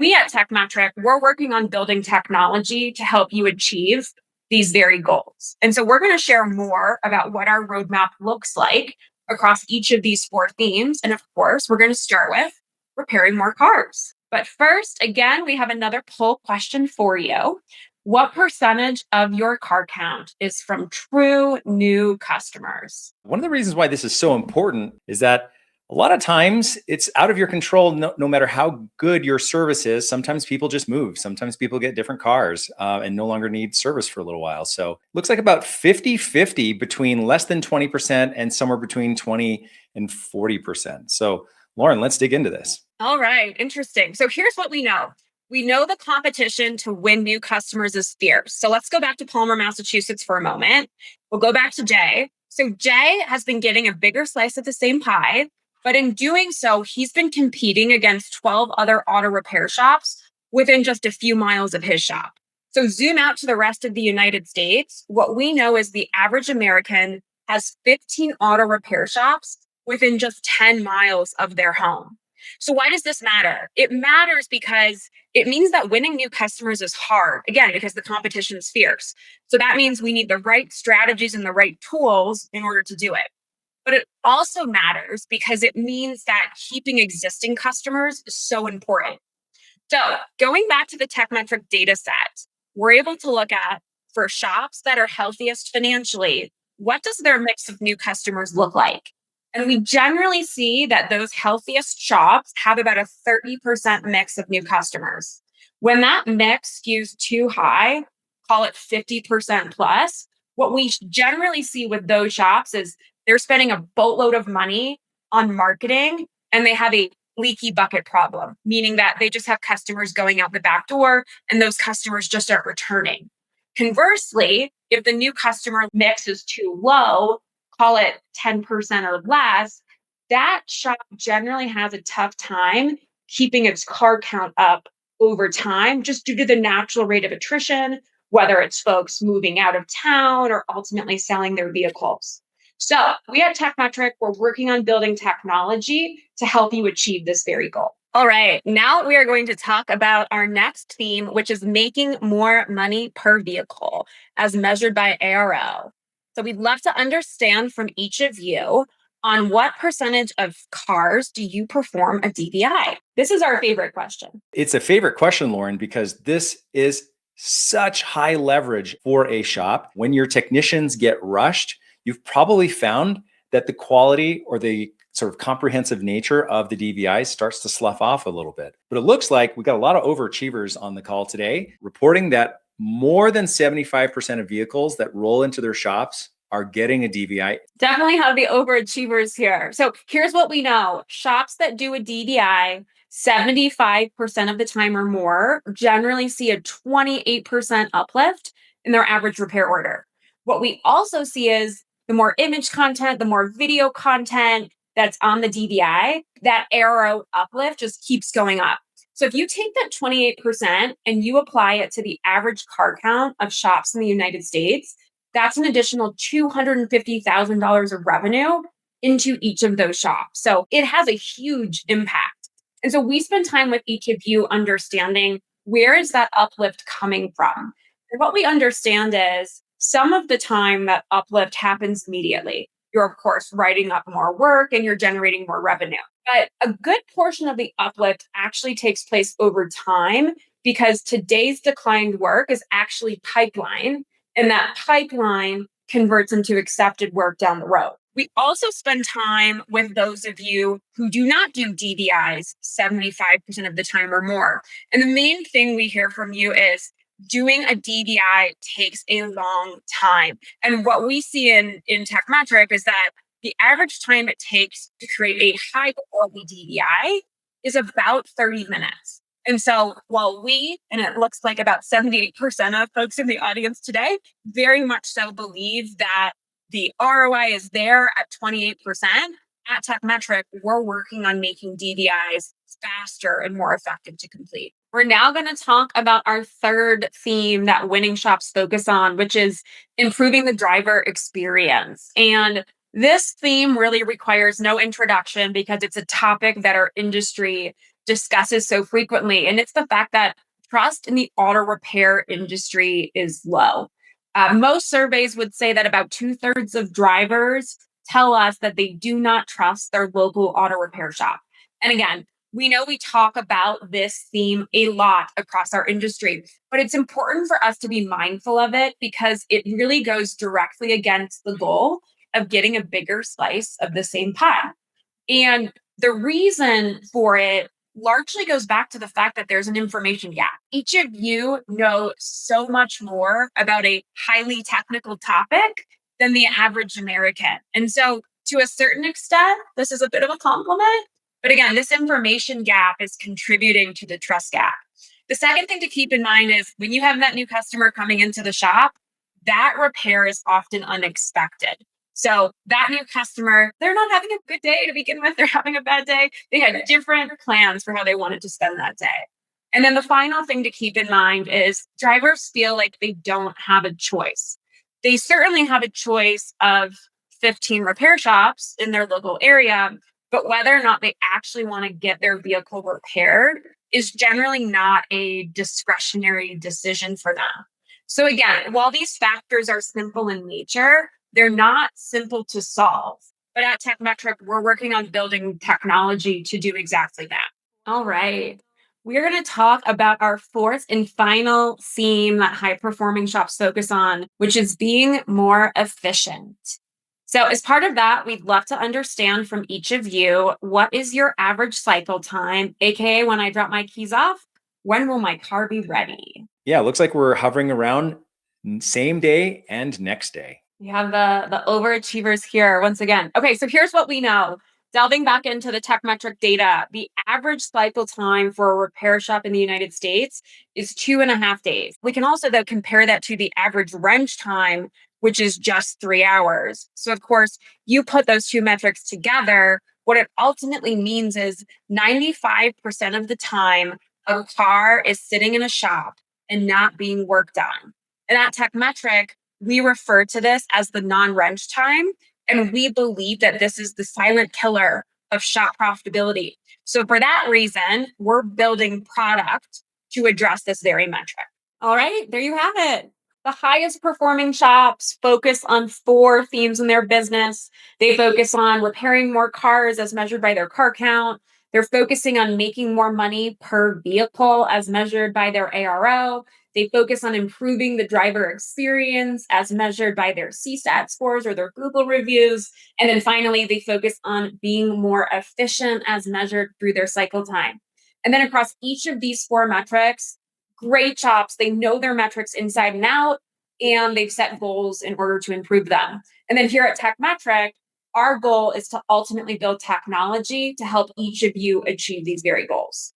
we at Tekmetric, we're working on building technology to help you achieve these very goals. And so we're going to share more about what our roadmap looks like across each of these four themes. And of course, we're going to start with repairing more cars. But first, again, we have another poll question for you. What percentage of your car count is from true new customers? One of the reasons why this is so important is that a lot of times it's out of your control, no matter how good your service is. Sometimes people just move. Sometimes people get different cars and no longer need service for a little while. So it looks like about 50-50 between less than 20% and somewhere between 20 and 40%. So Lauren, let's dig into this. All right, interesting. So here's what we know. We know the competition to win new customers is fierce. So let's go back to Palmer, Massachusetts for a moment. We'll go back to Jay. So Jay has been getting a bigger slice of the same pie, but in doing so, he's been competing against 12 other auto repair shops within just a few miles of his shop. So zoom out to the rest of the United States. What we know is the average American has 15 auto repair shops within just 10 miles of their home. So why does this matter? It matters because it means that winning new customers is hard, again, because the competition is fierce. So that means we need the right strategies and the right tools in order to do it. But it also matters because it means that keeping existing customers is so important. So going back to the Tekmetric data set, we're able to look at, for shops that are healthiest financially, what does their mix of new customers look like? And we generally see that those healthiest shops have about a 30% mix of new customers. When that mix skews too high, call it 50% plus, what we generally see with those shops is they're spending a boatload of money on marketing and they have a leaky bucket problem, meaning that they just have customers going out the back door and those customers just aren't returning. Conversely, if the new customer mix is too low, call it 10% or less, that shop generally has a tough time keeping its car count up over time, just due to the natural rate of attrition, whether it's folks moving out of town or ultimately selling their vehicles. So we at Tekmetric, we're working on building technology to help you achieve this very goal. All right, now we are going to talk about our next theme, which is making more money per vehicle as measured by ARO. So we'd love to understand from each of you on what percentage of cars do you perform a DVI? This is our favorite question. It's a favorite question, Lauren, because this is such high leverage for a shop. When your technicians get rushed, you've probably found that the quality or the sort of comprehensive nature of the DVI starts to slough off a little bit. But it looks like we got a lot of overachievers on the call today, reporting that more than 75% of vehicles that roll into their shops are getting a DVI. Definitely have the overachievers here. So here's what we know. Shops that do a DVI 75% of the time or more generally see a 28% uplift in their average repair order. What we also see is the more image content, the more video content that's on the DVI, that ARO uplift just keeps going up. So if you take that 28% and you apply it to the average car count of shops in the United States, that's an additional $250,000 of revenue into each of those shops. So it has a huge impact. And so we spend time with each of you understanding, where is that uplift coming from? And what we understand is some of the time that uplift happens immediately. You're, of course, writing up more work and you're generating more revenue. But a good portion of the uplift actually takes place over time, because today's declined work is actually pipeline, and that pipeline converts into accepted work down the road. We also spend time with those of you who do not do DVIs 75% of the time or more. And the main thing we hear from you is doing a DVI takes a long time. And what we see in Tekmetric is that the average time it takes to create a high quality DVI is about 30 minutes. And so while we, and it looks like about 78% of folks in the audience today, very much so believe that the ROI is there at 28%, at Tekmetric, we're working on making DVIs faster and more effective to complete. We're now going to talk about our third theme that winning shops focus on, which is improving the driver experience. And this theme really requires no introduction because it's a topic that our industry discusses so frequently, and it's the fact that trust in the auto repair industry is low. Most surveys would say that about two-thirds of drivers tell us that they do not trust their local auto repair shop. And again, we know we talk about this theme a lot across our industry, but it's important for us to be mindful of it because it really goes directly against the goal of getting a bigger slice of the same pie. And the reason for it largely goes back to the fact that there's an information gap. Each of you know so much more about a highly technical topic than the average American. And so, to a certain extent, this is a bit of a compliment. But again, this information gap is contributing to the trust gap. The second thing to keep in mind is when you have that new customer coming into the shop, that repair is often unexpected. So that new customer, they're not having a good day to begin with. They're having a bad day. They had different plans for how they wanted to spend that day. And then the final thing to keep in mind is drivers feel like they don't have a choice. They certainly have a choice of 15 repair shops in their local area, but whether or not they actually want to get their vehicle repaired is generally not a discretionary decision for them. So again, while these factors are simple in nature, they're not simple to solve. But at Tekmetric, we're working on building technology to do exactly that. All right. We're going to talk about our fourth and final theme that high performing shops focus on, which is being more efficient. So, as part of that, we'd love to understand from each of you what is your average cycle time, AKA when I drop my keys off, when will my car be ready? Yeah, it looks like we're hovering around same day and next day. We have the overachievers here once again. Okay, so here's what we know. Delving back into the Tekmetric data, the average cycle time for a repair shop in the United States is 2.5 days. We can also, though, compare that to the average wrench time, which is just 3 hours. So, of course, you put those two metrics together, what it ultimately means is 95% of the time, a car is sitting in a shop and not being worked on. And at Tekmetric, we refer to this as the non-wrench time. And we believe that this is the silent killer of shop profitability. So for that reason, we're building product to address this very metric. All right, there you have it. The highest performing shops focus on four themes in their business. They focus on repairing more cars as measured by their car count. They're focusing on making more money per vehicle as measured by their ARO. They focus on improving the driver experience as measured by their CSAT scores or their Google reviews. And then finally, they focus on being more efficient as measured through their cycle time. And then across each of these four metrics, great shops, they know their metrics inside and out, and they've set goals in order to improve them. And then here at Tekmetric, our goal is to ultimately build technology to help each of you achieve these very goals.